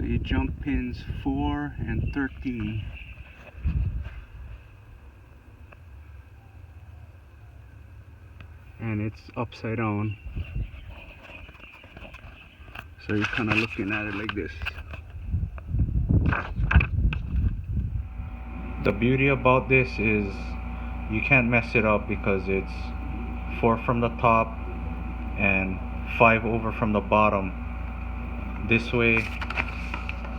So you jump pins 4 and 13. And it's upside down. So you're kind of looking at it like this. The beauty about this is you can't mess it up because it's 4 from the top and 5 over from the bottom this way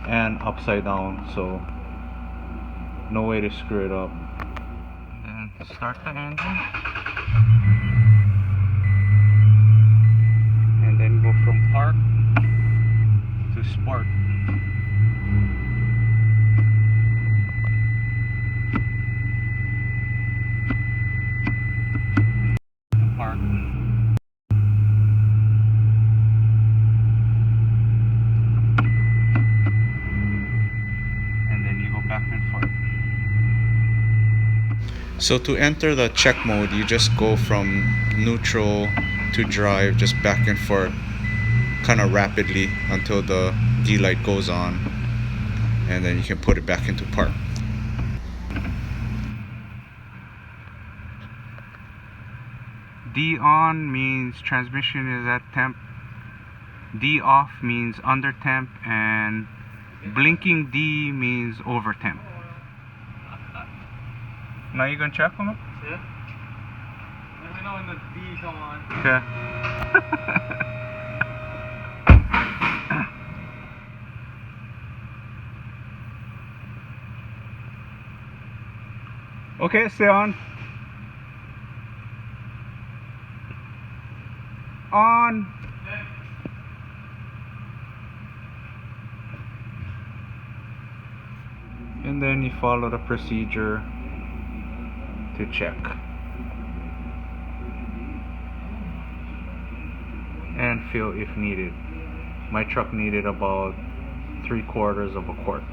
and upside down, so no way to screw it up. And then start the engine and then go from park to sport. Park. And then you go back and forth. So to enter the check mode, you just go from neutral to drive, just back and forth kind of rapidly until the D light goes on, and then you can put it back into park. D on means transmission is at temp, D off means under temp, and blinking D means over temp. Now you gonna check them? Yeah. Let me know when the D come on. Okay. Okay, stay on. On. And then you follow the procedure to check and fill if needed. My truck needed about 3/4 of a quart.